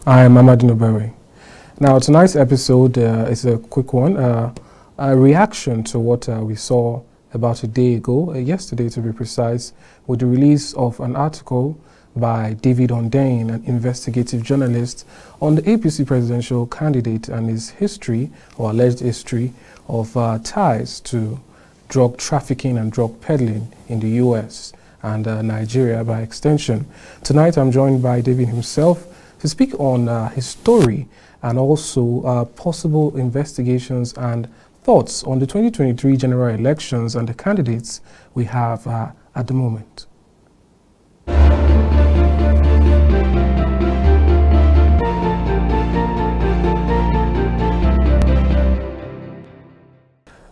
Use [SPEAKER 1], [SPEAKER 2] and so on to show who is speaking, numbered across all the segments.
[SPEAKER 1] I am Amadin Ogbewe. Now, tonight's episode is a quick one, a reaction to what we saw about a day ago, yesterday to be precise, with the release of an article by David Hundeyin, an investigative journalist, on the APC presidential candidate and his history, or alleged history, of ties to drug trafficking and drug peddling in the US and Nigeria by extension. Tonight, I'm joined by David himself to speak on his story and also possible investigations and thoughts on the 2023 general elections and the candidates we have at the moment.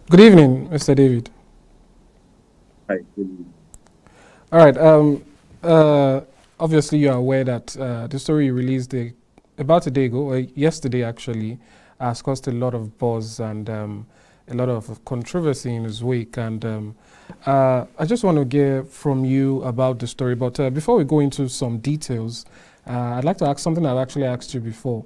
[SPEAKER 1] Good evening, Mr. David.
[SPEAKER 2] Hi, good evening.
[SPEAKER 1] All right. Obviously, you are aware that the story you released about a day ago, or yesterday actually, has caused a lot of buzz and a lot of controversy in its wake. And I just want to get from you about the story. But before we go into some details, I'd like to ask something I've actually asked you before.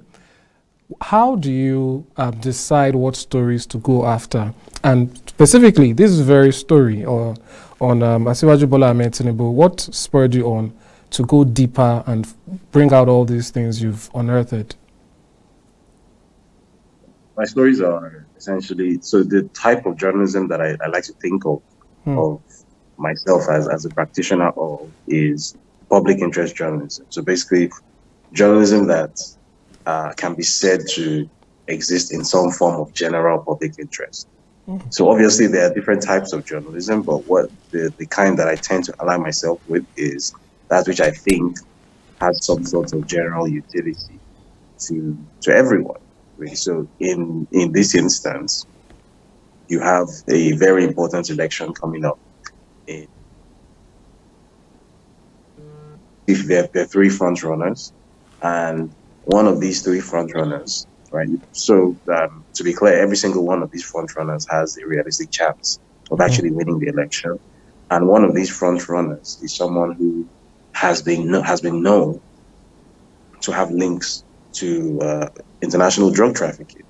[SPEAKER 1] How do you decide what stories to go after? And specifically, this very story on Asiwaju Bola Ahmed Tinubu, what spurred you on to go deeper and bring out all these things you've unearthed?
[SPEAKER 2] My stories are essentially, so the type of journalism that I like to think of myself as a practitioner of is public interest journalism. So basically, journalism that can be said to exist in some form of general public interest. So obviously there are different types of journalism, but what the kind that I tend to align myself with is that which I think has some sort of general utility to everyone. Really. So in this instance, you have a very important election coming up. If there are three front runners, and one of these three front runners, right? So to be clear, every single one of these front runners has a realistic chance of actually winning the election. And one of these front runners is someone who has been known to have links to international drug trafficking.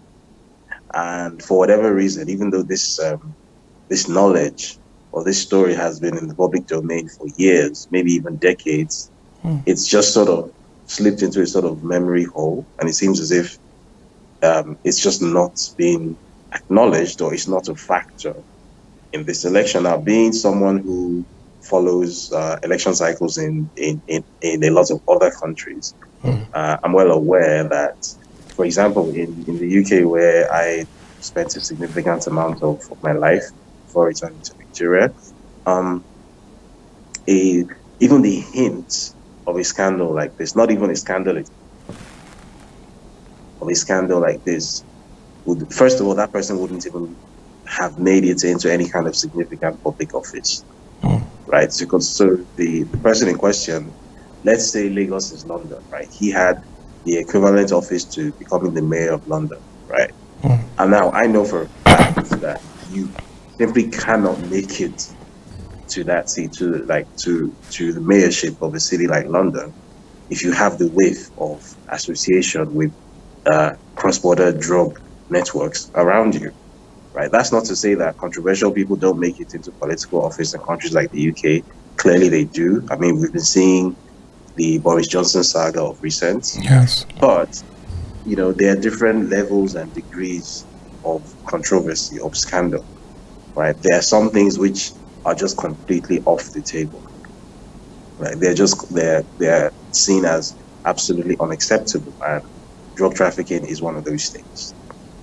[SPEAKER 2] And for whatever reason, even though this knowledge or this story has been in the public domain for years, maybe even decades, it's just sort of slipped into a sort of memory hole, and it seems as if it's just not being acknowledged, or it's not a factor in this election. Now, being someone who follows election cycles in a lot of other countries, I'm well aware that, for example, in the UK, where I spent a significant amount of my life before returning to Nigeria, even the hint of a scandal like this, not even a scandal, of a scandal like this, would, first of all, that person wouldn't even have made it into any kind of significant public office, right? Because so the person in question, let's say Lagos is London, right? He had the equivalent office to becoming the mayor of London, right? And now I know for a fact that you simply cannot make it to that seat, to the mayorship of a city like London, if you have the wave of association with cross-border drug networks around you, right? That's not to say that controversial people don't make it into political office in countries like the UK. Clearly they do. I mean, we've been seeing the Boris Johnson saga of recent.
[SPEAKER 1] Yes.
[SPEAKER 2] But, you know, there are different levels and degrees of controversy, of scandal, right? There are some things which are just completely off the table, right? They're seen as absolutely unacceptable, and drug trafficking is one of those things.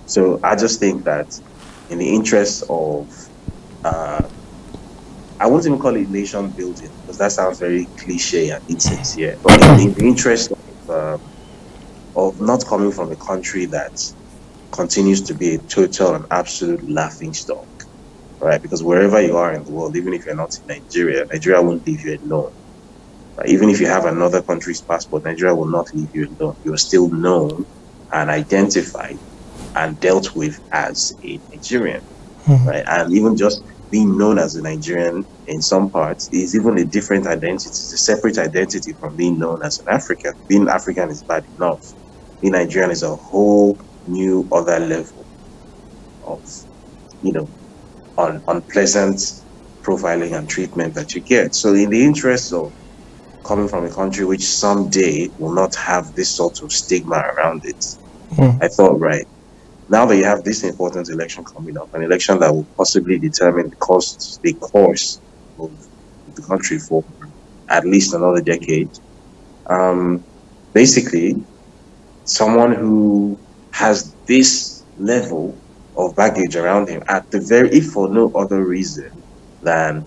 [SPEAKER 2] So I just think that in the interest of, I won't even call it nation building, because that sounds very cliche and insincere, but in the interest of not coming from a country that continues to be a total and absolute laughing stock, right? Because wherever you are in the world, even if you're not in Nigeria, Nigeria won't leave you alone. Right? Even if you have another country's passport, Nigeria will not leave you alone. You're still known and identified and dealt with as a Nigerian, right? And even just being known as a Nigerian in some parts is even a different identity. It's a separate identity from being known as an African. Being African is bad enough, being Nigerian is a whole new other level of, you know, unpleasant profiling and treatment that you get. So in the interest of coming from a country which someday will not have this sort of stigma around it, I thought, right, now that you have this important election coming up, an election that will possibly determine the course of the country for at least another decade, basically, someone who has this level of baggage around him, at the very, if for no other reason than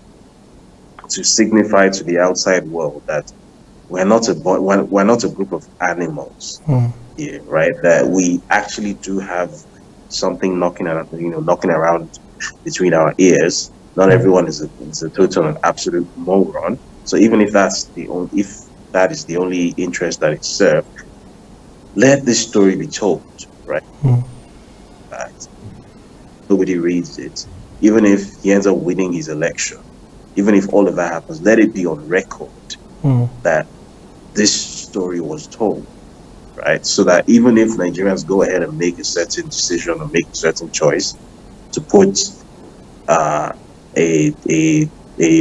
[SPEAKER 2] to signify to the outside world that we're not a group of animals here, right? That we actually do have something knocking around between our ears. Not everyone is a total and absolute moron. So even if that is the only interest that it served, let this story be told, right? That nobody reads it. Even if he ends up winning his election, even if all of that happens, let it be on record that this story was told, right? So that even if Nigerians go ahead and make a certain decision or make a certain choice to put a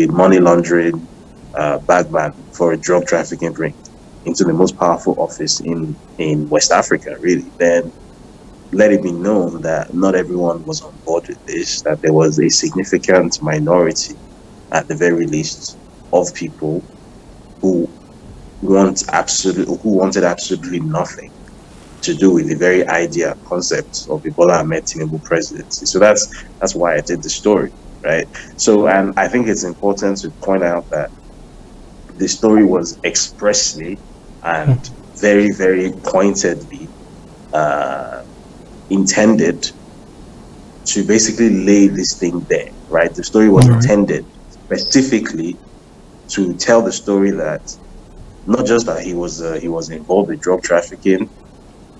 [SPEAKER 2] money laundering bagman for a drug trafficking ring into the most powerful office in West Africa, really, then let it be known that not everyone was on board with this, that there was a significant minority, at the very least, of people who wanted absolutely nothing to do with the very idea, concept of the Bola Ahmed Tinubu presidency. So that's why I did the story, right? So, and I think it's important to point out that the story was expressly and very, very pointedly intended to basically lay this thing there, right? The story was intended specifically to tell the story that not just that he was involved with drug trafficking,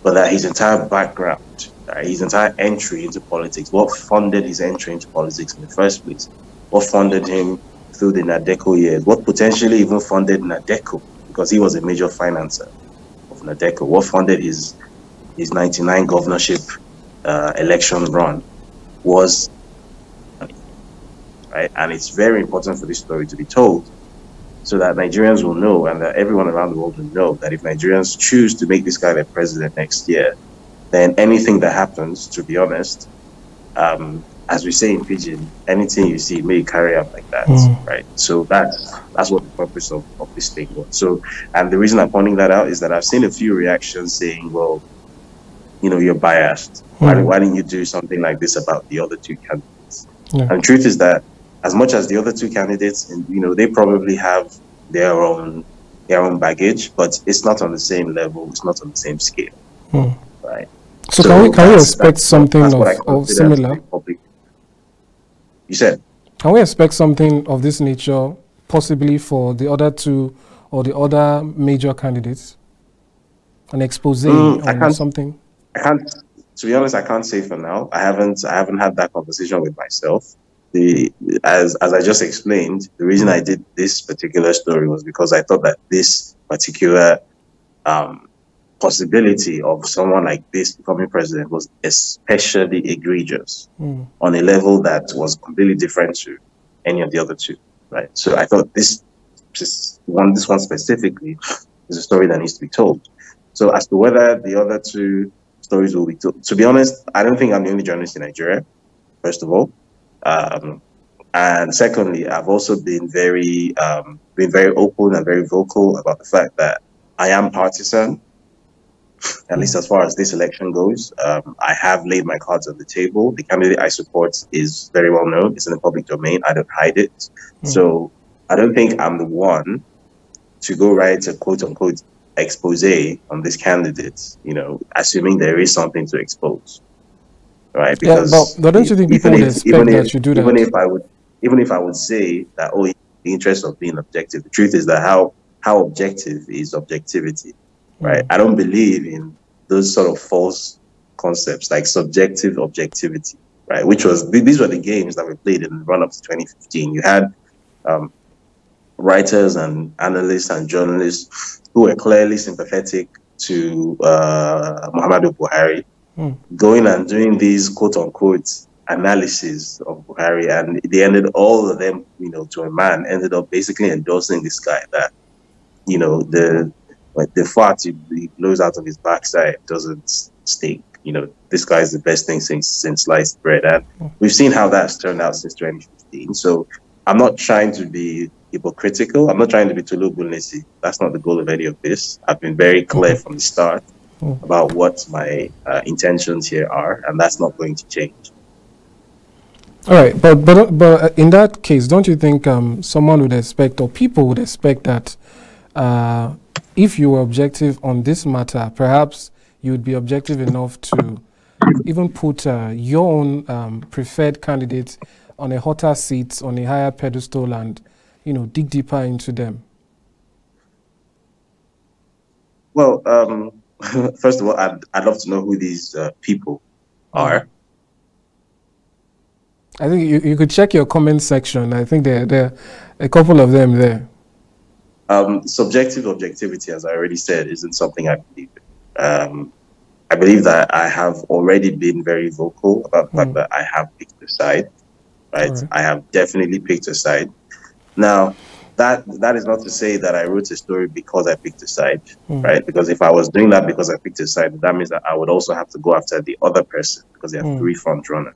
[SPEAKER 2] but that his entire background, his entire entry into politics, what funded his entry into politics in the first place, what funded him through the Nadeco years, what potentially even funded Nadeco, because he was a major financer of Nadeco, what funded his 99 governorship election run was, right? And it's very important for this story to be told so that Nigerians will know and that everyone around the world will know that if Nigerians choose to make this guy their president next year, then anything that happens, to be honest, as we say in Pidgin, anything you see may carry out like that, right? So that's what the purpose of this thing was. So, and the reason I'm pointing that out is that I've seen a few reactions saying, well, you know, you're biased. Why didn't you do something like this about the other two candidates? And the truth is that as much as the other two candidates, you know, they probably have their own baggage, but it's not on the same level. It's not on the same scale, right?
[SPEAKER 1] So can we expect something of similar?
[SPEAKER 2] You said?
[SPEAKER 1] Can we expect something of this nature, possibly for the other two or the other major candidates? An expose on something?
[SPEAKER 2] I can't. To be honest, I can't say for now. I haven't had that conversation with myself. As I just explained, the reason I did this particular story was because I thought that this particular possibility of someone like this becoming president was especially egregious on a level that was completely different to any of the other two, right? So I thought this one specifically is a story that needs to be told. So as to whether the other two stories will be told, to be honest, I don't think I'm the only journalist in Nigeria, first of all. And secondly, I've also been very open and very vocal about the fact that I am partisan, at least as far as this election goes. I have laid my cards on the table. The candidate I support is very well known. It's in the public domain. I don't hide it. So I don't think I'm the one to go write a quote-unquote expose on this candidate, you know, assuming there is something to expose. Right, because
[SPEAKER 1] but don't you think people would expect that you do that?
[SPEAKER 2] Even if I would say that, oh, in the interest of being objective, the truth is that how objective is objectivity, right? I don't believe in those sort of false concepts like subjective objectivity, right? These were the games that were played in the run-up to 2015. You had writers and analysts and journalists who were clearly sympathetic to Muhammadu Buhari,
[SPEAKER 1] Hmm.
[SPEAKER 2] going and doing these quote unquote analysis of Buhari, and they ended all of them, to a man, ended up basically endorsing this guy that, the fart he blows out of his backside doesn't stink. This guy is the best thing since sliced bread, and we've seen how that's turned out since 2015. So I'm not trying to be hypocritical. I'm not trying to be Tulu Bulnesi. That's not the goal of any of this. I've been very clear from the start about what my intentions here are, and that's not going to change.
[SPEAKER 1] All right, but in that case, don't you think someone would expect, or people would expect that if you were objective on this matter, perhaps you would be objective enough to even put your own preferred candidate on a hotter seat, on a higher pedestal, and dig deeper into them?
[SPEAKER 2] Well, first of all, I'd love to know who these people are.
[SPEAKER 1] I think you could check your comment section. I think there are a couple of them there.
[SPEAKER 2] Subjective objectivity, as I already said, isn't something I believe in. I believe that I have already been very vocal about the fact that I have picked a side, right? I have definitely picked a side. Now, that is not to say that I wrote a story because I picked a side, right? Because if I was doing that because I picked a side, that means that I would also have to go after the other person because they have three front runners.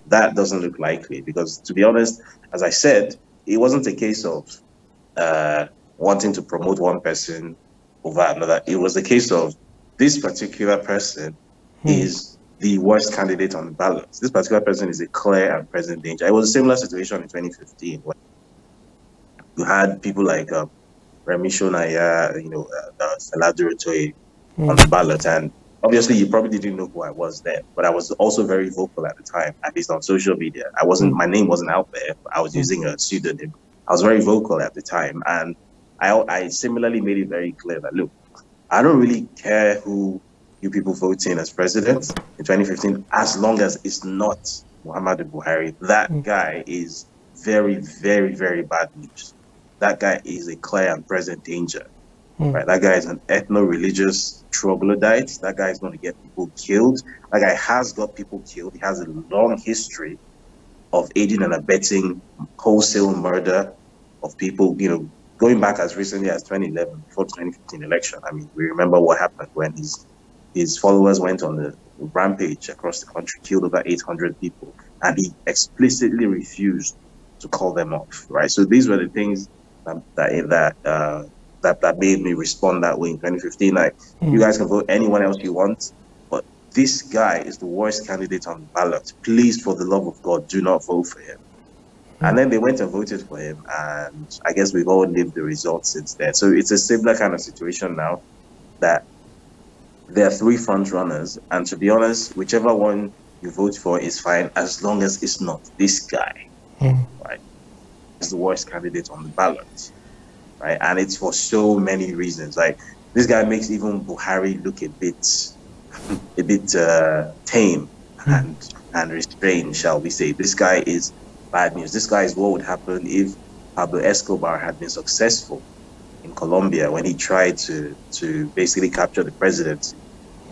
[SPEAKER 2] That doesn't look likely because, to be honest, as I said, it wasn't a case of wanting to promote one person over another. It was a case of this particular person is the worst candidate on the ballot. This particular person is a clear and present danger. It was a similar situation in 2015 when you had people like Remi Shonaya, Saladuro Toye on the ballot, and obviously you probably didn't know who I was then, but I was also very vocal at the time, at least on social media. My name wasn't out there. I was using a pseudonym. I was very vocal at the time, and I similarly made it very clear that, look, I don't really care who you people vote in as president in 2015, as long as it's not Muhammadu Buhari. That guy is very, very, very bad news. That guy is a clear and present danger. Right? That guy is an ethno-religious troglodyte. That guy is going to get people killed. That guy has got people killed. He has a long history of aiding and abetting wholesale murder of people, going back as recently as 2011, before the 2015 election. I mean, we remember what happened when his followers went on the rampage across the country, killed over 800 people, and he explicitly refused to call them off, right? So these were the things that made me respond that way in 2015. Like, you guys can vote anyone else you want, but this guy is the worst candidate on the ballot. Please, for the love of God, do not vote for him. And then they went and voted for him, and I guess we've all lived the results since then. So it's a similar kind of situation now, that there are three front runners, and to be honest, whichever one you vote for is fine as long as it's not this guy, right? It's the worst candidate on the ballot, right? And it's for so many reasons. Like, this guy makes even Buhari look a bit tame and restrained, shall we say. This guy is bad news. This guy is what would happen if Pablo Escobar had been successful in Colombia when he tried to basically capture the presidency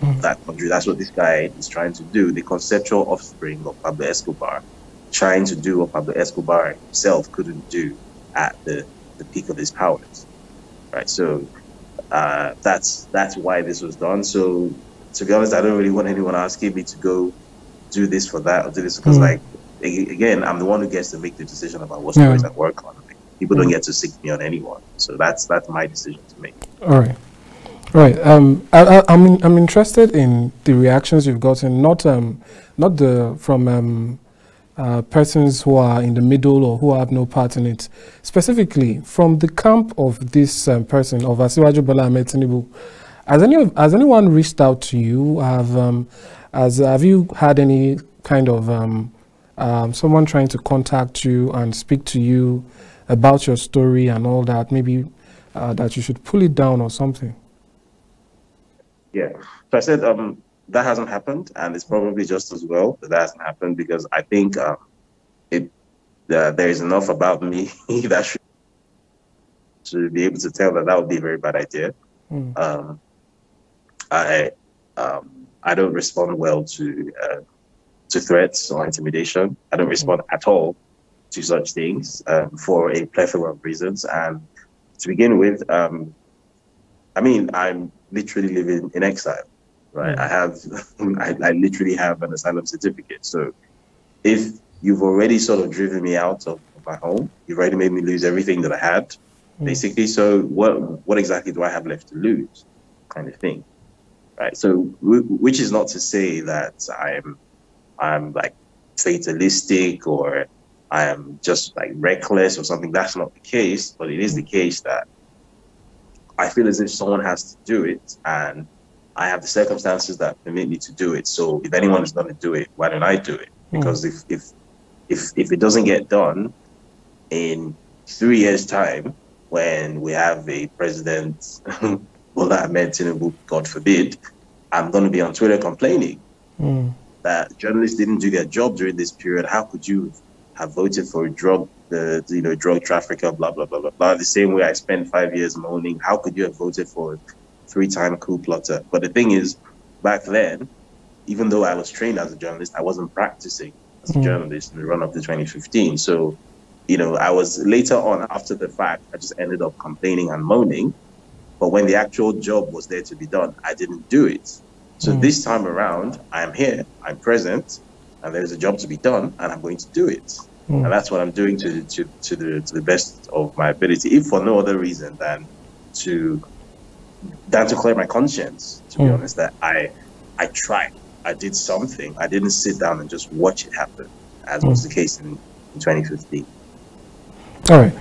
[SPEAKER 2] of that country. That's what this guy is trying to do. The conceptual offspring of Pablo Escobar, trying to do what Pablo Escobar himself couldn't do at the peak of his powers, right? So that's why this was done. So to be honest, I don't really want anyone asking me to go do this for that or do this because, like, again, I'm the one who gets to make the decision about what stories I work on. People don't get to stick me on anyone, so that's my decision to make.
[SPEAKER 1] All right. I'm interested in the reactions you've gotten, not from persons who are in the middle or who have no part in it, specifically from the camp of this person, of Asiwaju Bola Ahmed Tinubu. Has anyone reached out to you? Have you had any kind of someone trying to contact you and speak to you about your story and all that, maybe that you should pull it down or something?
[SPEAKER 2] Yeah, so I said that hasn't happened, and it's probably just as well that hasn't happened, because I think there is enough about me that should be able to tell that would be a very bad idea. I I don't respond well to threats or intimidation. I don't respond at all to such things for a plethora of reasons. And to begin with, I mean, I'm literally living in exile, right? I have, I literally have an asylum certificate. So if you've already sort of driven me out of my home, you've already made me lose everything that I had, basically. So what exactly do I have left to lose, kind of thing, right? So which is not to say that I'm like fatalistic or I am just like reckless or something. That's not the case, but it is the case that I feel as if someone has to do it, and I have the circumstances that permit me to do it. So if anyone is going to do it, why don't I do it? Because if it doesn't get done in 3 years' time, when we have a president, Bola Ahmed Tinubu, God forbid, I'm going to be on Twitter complaining that journalists didn't do their job during this period. How could you have voted for a drug trafficker, blah, blah, blah, blah, blah. The same way I spent 5 years moaning, how could you have voted for a 3-time coup plotter? But the thing is, back then, even though I was trained as a journalist, I wasn't practicing as a journalist in the run up to 2015. So, I was later on after the fact, I just ended up complaining and moaning. But when the actual job was there to be done, I didn't do it. So this time around, I'm here, I'm present, and there's a job to be done, and I'm going to do it. And that's what I'm doing to the best of my ability, if for no other reason than to clear my conscience, to be honest, that I tried. I did something. I didn't sit down and just watch it happen, as was the case in 2015.
[SPEAKER 1] All right.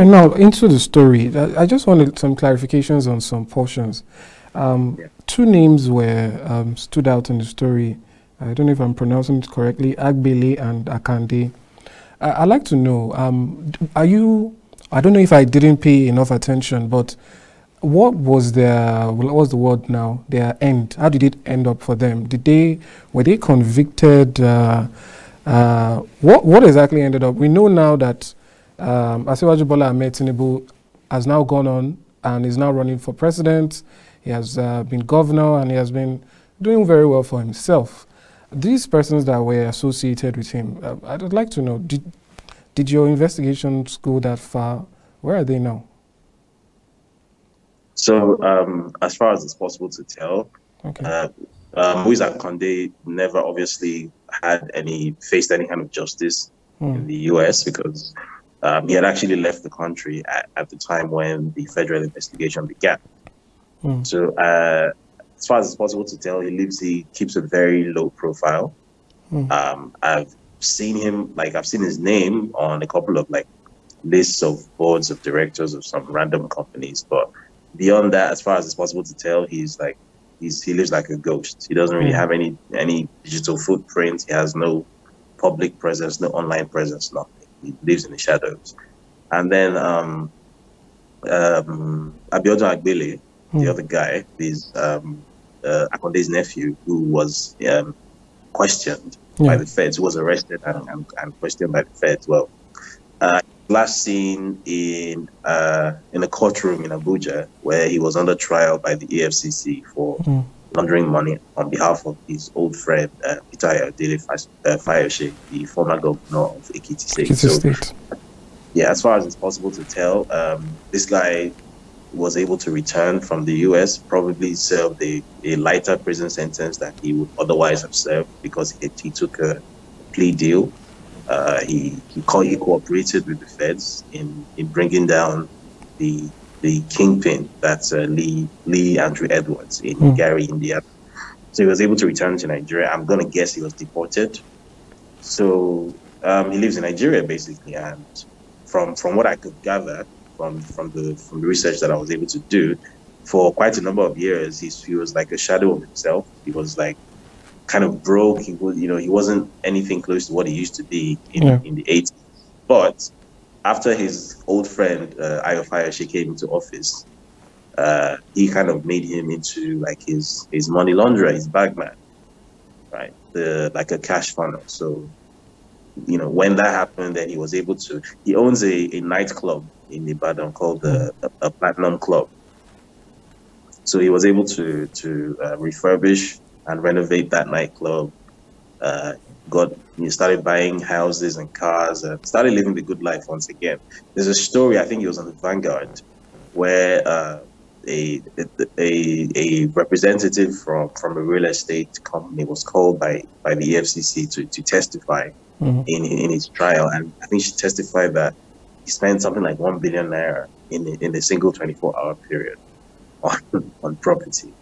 [SPEAKER 1] Now into the story. I just wanted some clarifications on some portions. 2 names were stood out in the story. I don't know if I'm pronouncing it correctly. Agbele and Akande. I'd like to know, I don't know if I didn't pay enough attention, but what was what's the word now? Their end. How did it end up for them? Were they convicted? What exactly ended up? We know now that Asiwaju Bola Ahmed Tinubu has now gone on and is now running for president. He has been governor and he has been doing very well for himself. These persons that were associated with him, I'd like to know, did your investigations go that far? Where are they now?
[SPEAKER 2] So, as far as it's possible to tell, Moise Akande never obviously faced any kind of justice in the US because he had actually left the country at the time when the federal investigation began. So, as far as it's possible to tell, he keeps a very low profile. I've seen his name on a couple of lists of boards of directors of some random companies, but beyond that, as far as it's possible to tell, he lives like a ghost. He doesn't really have any digital footprint. He has no public presence, no online presence, nothing. He lives in the shadows. And then Abiodun Ogbewe, the other guy, is Akonde's nephew, who was questioned by the feds, who was arrested and questioned by the feds. Well, last seen in a courtroom in Abuja, where he was under trial by the AFCC for laundering money on behalf of his old friend Peter Ayodele Fayose, the former governor of Ekiti State.
[SPEAKER 1] State.
[SPEAKER 2] Yeah, as far as it's possible to tell, this guy was able to return from the US, probably served a lighter prison sentence that he would otherwise have served because he took a plea deal. He cooperated with the feds in bringing down the kingpin, that's Lee Andrew Edwards in Gary, India. So he was able to return to Nigeria. I'm gonna guess he was deported. So he lives in Nigeria basically, and from what I could gather from the research that I was able to do, for quite a number of years, he was like a shadow of himself. He was like kind of broke. He wasn't anything close to what he used to be in the 80s. But after his old friend Ayo Fayose came into office, he kind of made him into like his money launderer, his bagman, right? Like a cash funnel. So, when that happened, then he was able to. He owns a nightclub in Ibadan called a Platinum Club. So he was able to refurbish and renovate that nightclub. Uh, he started buying houses and cars and started living the good life once again. There's a story, I think it was on the Vanguard, where a representative from a real estate company was called by the EFCC to testify in his trial, and I think she testified that he spent something like 1 billion naira in a single 24-hour period on property.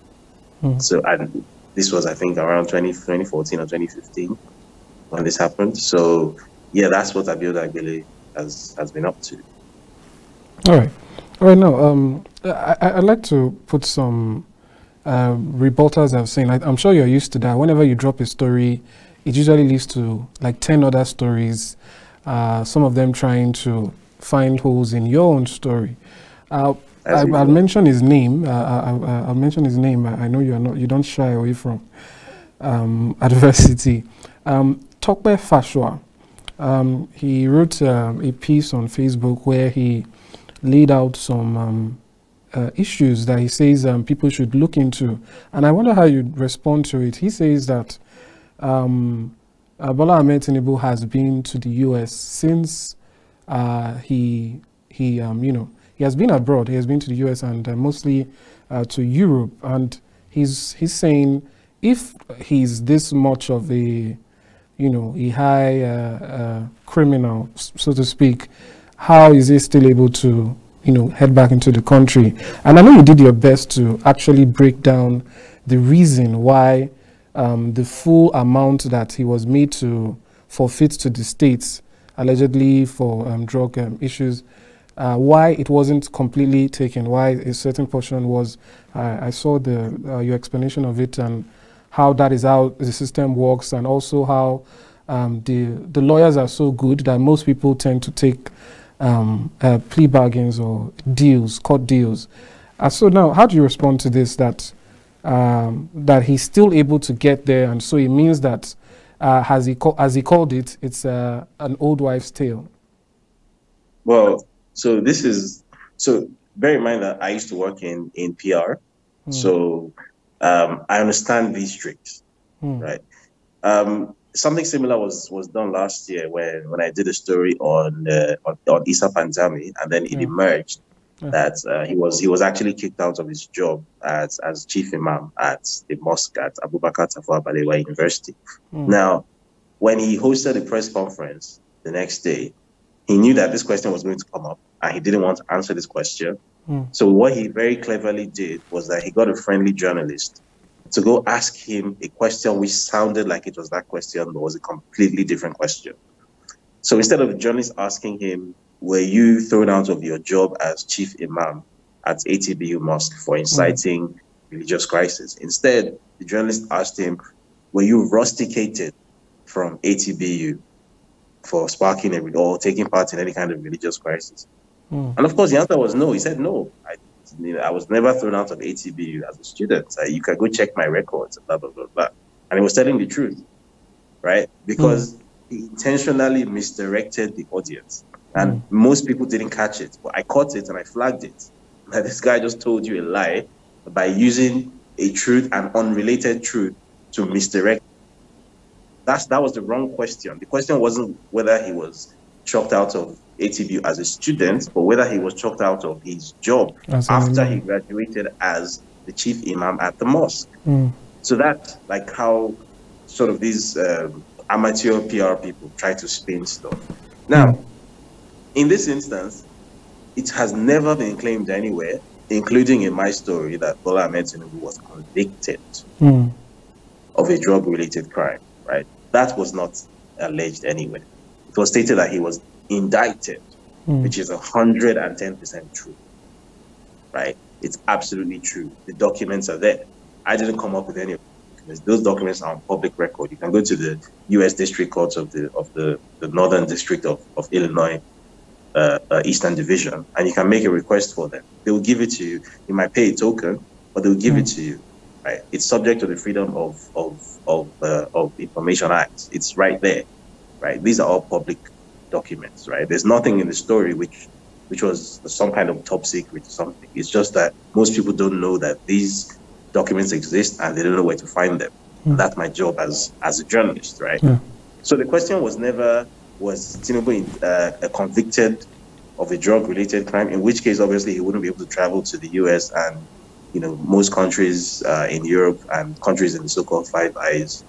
[SPEAKER 2] So, and this was, I think, around 2014 or 2015 when this happened. So yeah, that's what Abiola Ogbewe has been up to.
[SPEAKER 1] All right. Now, I'd like to put some reporters have saying, I'm sure you're used to that. Whenever you drop a story, it usually leads to like 10 other stories, some of them trying to find holes in your own story. I'll mention his name. I'll mention his name. I know you don't shy away from adversity. Tokpe Fashua, he wrote a piece on Facebook where he laid out some issues that he says people should look into, and I wonder how you'd respond to it. He says that Bola Ahmed Tinubu has been to the U.S. since he has been abroad. He has been to the U.S. and mostly to Europe, and he's saying if he's this much of a a high criminal, so to speak, how is he still able to, head back into the country? And I know you did your best to actually break down the reason why the full amount that he was made to forfeit to the states, allegedly for drug issues, why it wasn't completely taken, why a certain portion was. I saw your explanation of it and how that is how the system works, and also how the lawyers are so good that most people tend to take plea bargains or deals, court deals. So now, how do you respond to this, that he's still able to get there, and so it means that, as he called it, it's an old wives' tale?
[SPEAKER 2] Well, so bear in mind that I used to work in PR, so I understand these tricks, right? Something similar was done last year when I did a story on Issa Panzami, and then it emerged that he was actually kicked out of his job as chief imam at the mosque at Abubakar Tafawa Balewa University. Now, when he hosted a press conference the next day, he knew that this question was going to come up, and he didn't want to answer this question. So what he very cleverly did was that he got a friendly journalist to go ask him a question which sounded like it was that question, but was a completely different question. So instead of the journalist asking him, were you thrown out of your job as chief imam at ATBU Mosque for inciting religious crisis? Instead, the journalist asked him, were you rusticated from ATBU for sparking or taking part in any kind of religious crisis? And of course, the answer was no. He said, no, I was never thrown out of ATBU as a student. You can go check my records, blah, blah, blah, blah. And he was telling the truth, right? Because he intentionally misdirected the audience. And most people didn't catch it. But I caught it and I flagged it. And this guy just told you a lie by using a truth and unrelated truth to misdirect. That was the wrong question. The question wasn't whether he was chucked out of ATBU as a student, but whether he was chucked out of his job after he graduated as the chief imam at the mosque. So that's like how sort of these amateur PR people try to spin stuff. Now, in this instance, it has never been claimed anywhere, including in my story, that Bola Ahmed Tinubu was convicted of a drug-related crime, right? That was not alleged anywhere. It was stated that he was indicted, which is 110% true, right? It's absolutely true. The documents are there. I didn't come up with any of documents. Those documents are on public record. You can go to the U.S. District Courts of the Northern District of Illinois, Eastern Division, and you can make a request for them. They will give it to you. You might pay a token, but they will give it to you, right? It's subject to the Freedom of Information Act. It's right there, right? These are all public documents, right? There's nothing in the story which which was some kind of top secret or something. It's just that most people don't know that these documents exist and they don't know where to find them. And that's my job as a journalist, right? So the question was never, was Tinubu convicted of a drug-related crime? In which case, obviously, he wouldn't be able to travel to the US and, you know, most countries in Europe and countries in the so-called Five Eyes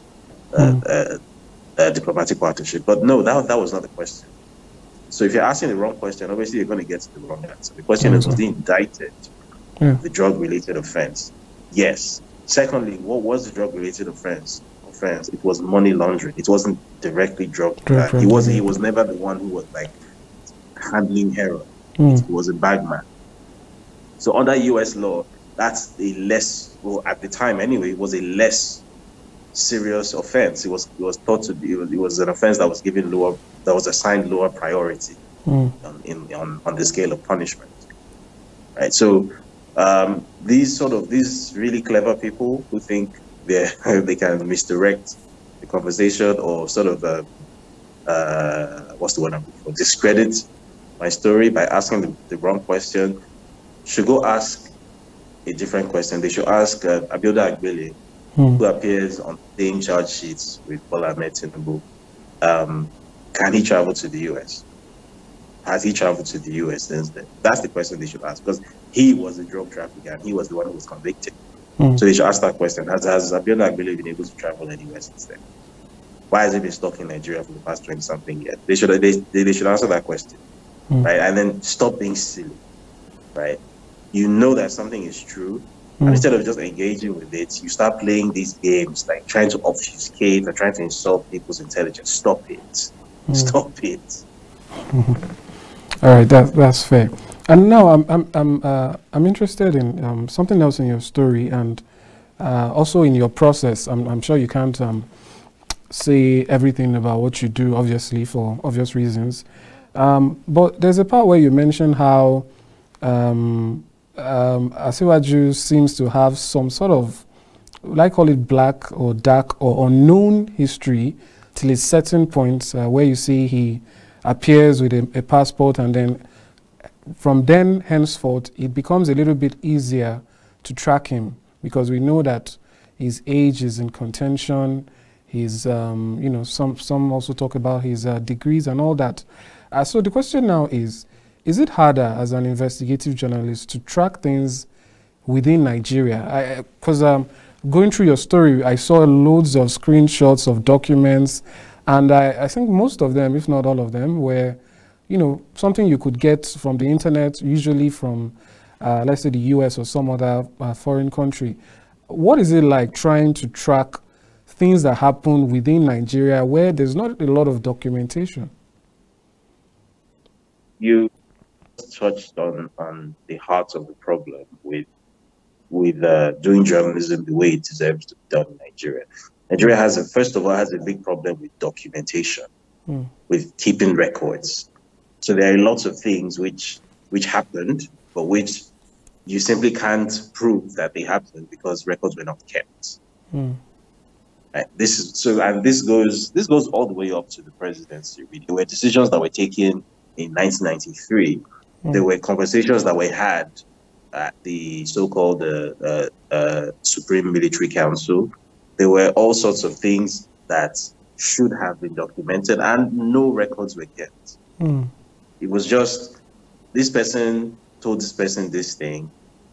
[SPEAKER 2] diplomatic partnership. But no, that was not the question. So if you're asking the wrong question, obviously you're going to get to the wrong answer. The question is, was he indicted of the drug-related offense? Yes. Secondly, what was the drug-related offense? It was money laundering. It wasn't directly drug. He was never the one who was like handling heroin. He was a bagman. So under US law, that's a less, well, at the time anyway, it was a less serious offense. It was thought to be, it was an offense that was given lower, that was assigned lower priority on the scale of punishment. Right. So these really clever people who think they can misdirect the conversation or sort of what's the word I'm looking for? Discredit my story by asking the wrong question should go ask a different question. They should ask Abiola Ogbewe, who appears on the same charge sheets with Bola Ahmed Tinubu. Can he travel to the US? Has he traveled to the US since then? That's the question they should ask, because he was a drug trafficker and he was the one who was convicted. So they should ask that question. Has Abiola Ogbewe been able to travel anywhere since then? Why has he been stuck in Nigeria for the past 20-something years? They should answer that question, right? And then stop being silly, right? You know that something is true, and instead of just engaging with it, you start playing these games, like trying to obfuscate or trying to insult people's intelligence. Stop it. Stop it.
[SPEAKER 1] All right, that's fair. And now I'm interested in something else in your story, and also in your process. I'm sure you can't say everything about what you do, obviously, for obvious reasons. But there's a part where you mention how Asiwaju seems to have some sort of, I call it black or dark or unknown history till a certain point where you see he appears with a passport, and then from then henceforth it becomes a little bit easier to track him, because we know that his age is in contention. His you know, some also talk about his degrees and all that. So the question now is it harder as an investigative journalist to track things within Nigeria? Because going through your story, I saw loads of screenshots of documents, and I think most of them, if not all of them, were, you know, something you could get from the internet, usually from, let's say, the US or some other foreign country. What is it like trying to track things that happen within Nigeria where there's not a lot of documentation?
[SPEAKER 2] You touched on the heart of the problem with doing journalism the way it deserves to be done in Nigeria. Nigeria first of all, has a big problem with documentation, with keeping records. So there are lots of things which happened, but which you simply can't prove that they happened because records were not kept. This goes all the way up to the presidency. There were decisions that were taken in 1993. There were conversations that were had at the so-called Supreme Military Council. There were all sorts of things that should have been documented, and no records were kept. It was just, this person told this person this thing,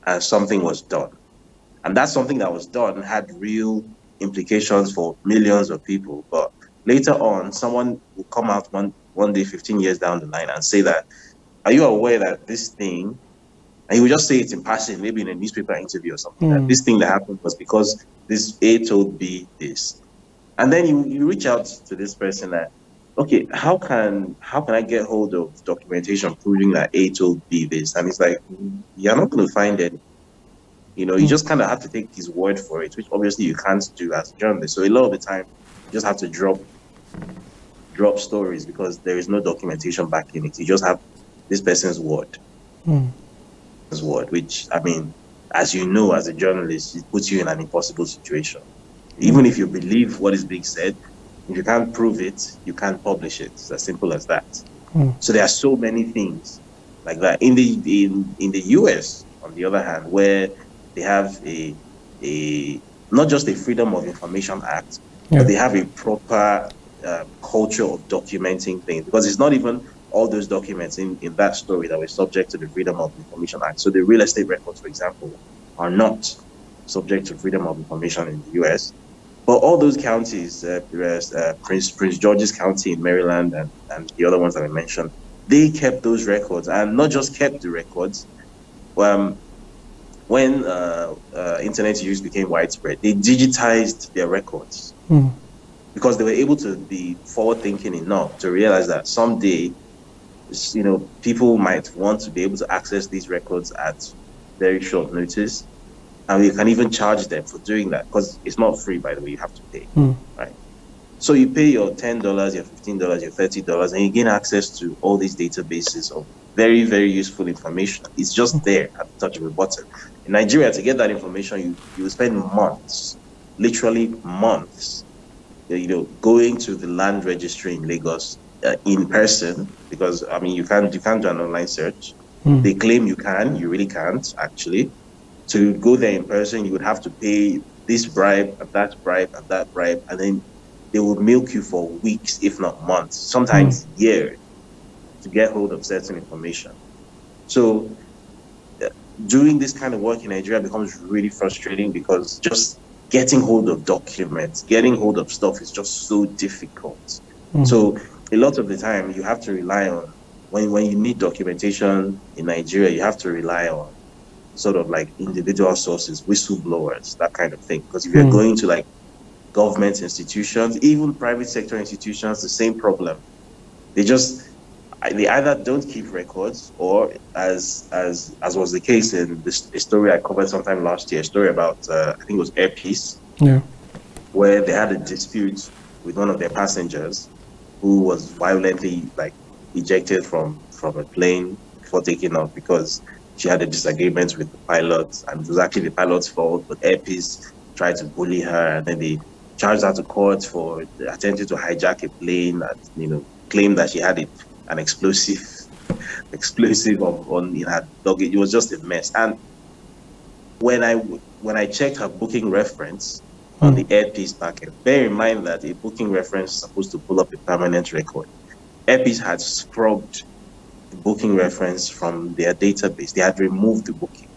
[SPEAKER 2] and something was done. And that something that was done had real implications for millions of people. But later on, someone will come out one day, 15 years down the line, and say that, are you aware that this thing, and he will just say it in passing, maybe in a newspaper interview or something, that this thing that happened was because this A told B this. And then you reach out to this person that, okay, how can I get hold of documentation proving that A told B this? And it's like, you're not going to find any. You know, you just kind of have to take his word for it, which obviously you can't do as a journalist. So a lot of the time, you just have to drop stories because there is no documentation backing it. You just have this person's word. His word, which, I mean, as you know, as a journalist, it puts you in an impossible situation. Even if you believe what is being said, if you can't prove it, you can't publish it. It's as simple as that. So there are so many things like that. In the US, on the other hand, where they have a not just a Freedom of Information Act, but they have a proper culture of documenting things, because it's not even all those documents in that story that were subject to the Freedom of Information Act. So the real estate records, for example, are not subject to Freedom of Information in the US. But all those counties, Prince George's County in Maryland and the other ones that I mentioned, they kept those records, and not just kept the records. When internet use became widespread, they digitized their records because they were able to be forward-thinking enough to realize that someday, people might want to be able to access these records at very short notice. And you can even charge them for doing that, because it's not free, by the way, you have to pay, right? So you pay your $10, your $15, your $30, and you gain access to all these databases of very, very useful information. It's just there at the touch of a button. In Nigeria, to get that information, you spend months, literally months, going to the land registry in Lagos in person, because, I mean, you can't do an online search. They claim you can, you really can't, actually. To go there in person, you would have to pay this bribe, and that bribe, and that bribe, and then they will milk you for weeks, if not months, sometimes years, to get hold of certain information. So doing this kind of work in Nigeria becomes really frustrating, because just getting hold of documents, getting hold of stuff is just so difficult. So a lot of the time, you have to rely on, when you need documentation in Nigeria, you have to rely on sort of like individual sources, whistleblowers, that kind of thing. Because if you're going to like government institutions, even private sector institutions, the same problem. They either don't keep records, or as was the case in a story I covered sometime last year, a story about I think it was APC, where they had a dispute with one of their passengers who was violently ejected from a plane before taking off, because she had a disagreement with the pilot, and it was actually the pilot's fault, but APC tried to bully her, and then they charged her to court for attempting to hijack a plane, and claimed that she had an explosive in her luggage. It was just a mess. And when I checked her booking reference on the APC packet, bear in mind that a booking reference is supposed to pull up a permanent record. APC had scrubbed the booking reference from their database. They had removed the booking.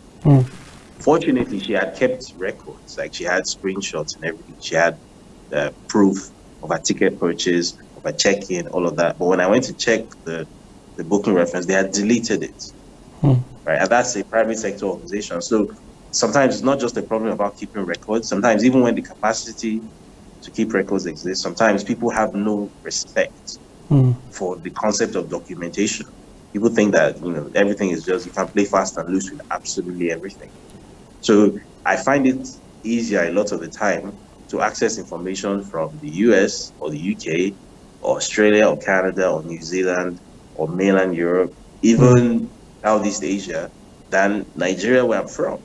[SPEAKER 2] Fortunately, she had kept records, like she had screenshots and everything. She had proof of her ticket purchase, of her check-in, all of that. But when I went to check the booking reference, they had deleted it. Right, and that's a private sector organization. So sometimes it's not just a problem about keeping records. Sometimes, even when the capacity to keep records exists, sometimes people have no respect for the concept of documentation. People think that everything is just, you can play fast and loose with absolutely everything. So I find it easier a lot of the time to access information from the US or the UK or Australia or Canada or New Zealand or mainland Europe, even Southeast Asia, than Nigeria, where I'm from.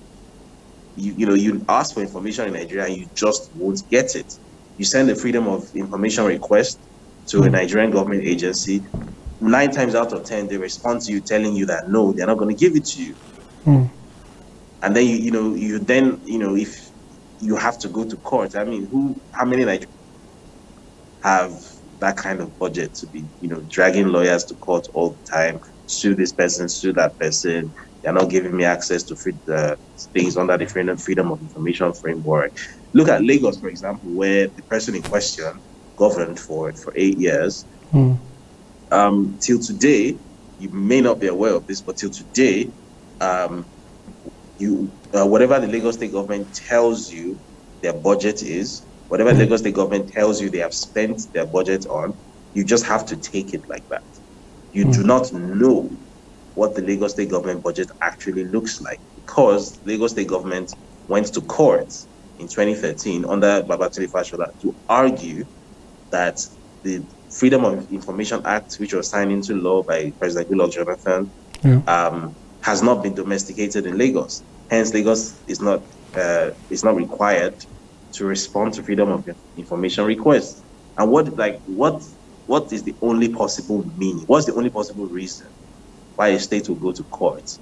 [SPEAKER 2] You ask for information in Nigeria and you just won't get it. You send a Freedom of Information request to a Nigerian government agency, 9 times out of 10, they respond to you telling you that no, they're not going to give it to you. And then if you have to go to court, I mean, how many Nigerians have that kind of budget to be, dragging lawyers to court all the time, sue this person, sue that person? They're not giving me access to things under the Freedom of Information framework. Look at Lagos, for example, where the person in question governed for 8 years. Till today, you may not be aware of this, but till today, whatever the Lagos State government tells you their budget is, whatever the Lagos State government tells you they have spent their budget on, you just have to take it like that. You do not know what the Lagos State government budget actually looks like, because Lagos State government went to court in 2013 under Babatunde Fashola to argue that the Freedom of Information Act, which was signed into law by President Goodluck Jonathan, has not been domesticated in Lagos. Hence, Lagos is not required to respond to Freedom of Information requests. And what is the only possible meaning? What's the only possible reason why a state will go to court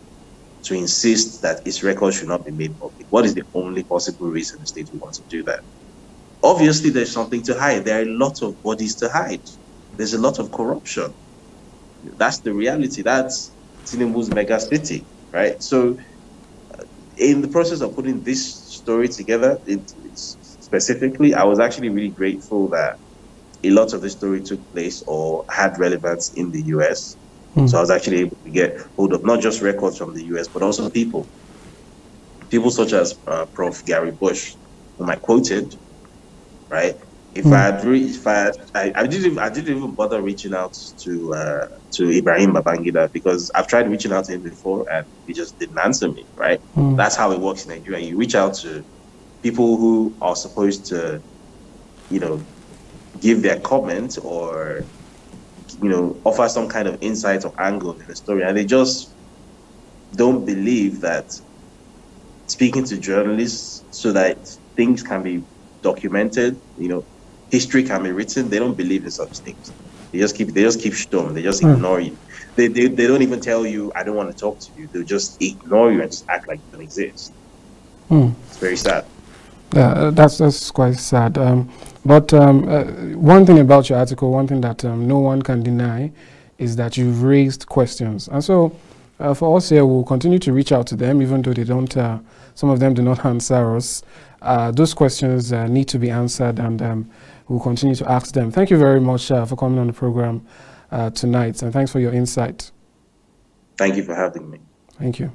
[SPEAKER 2] to insist that its records should not be made public? What is the only possible reason the state would want to do that? Obviously, there's something to hide. There are a lot of bodies to hide. There's a lot of corruption. That's the reality. That's Tinubu's mega city, right? So in the process of putting this story together, specifically, I was actually really grateful that a lot of the story took place or had relevance in the US. So I was actually able to get hold of not just records from the US, but also people such as Prof. Gary Bush, whom I quoted, right? I didn't even bother reaching out to Ibrahim Babangida, because I've tried reaching out to him before and he just didn't answer me, right? That's how it works in Nigeria. You reach out to people who are supposed to, give their comment or, offer some kind of insight or angle in the story, and they just don't believe that speaking to journalists so that things can be documented, history can be written. They don't believe in such things. They just keep stum. They just ignore you. They don't even tell you, I don't want to talk to you. They'll just ignore you and just act like you don't exist. It's very sad.
[SPEAKER 1] Yeah, that's quite sad. But one thing about your article, one thing that no one can deny, is that you've raised questions. And so for us here, we'll continue to reach out to them, even though they don't, some of them do not answer us. Those questions need to be answered, and we'll continue to ask them. Thank you very much for coming on the program tonight, and thanks for your insight.
[SPEAKER 2] Thank you for having me.
[SPEAKER 1] Thank you.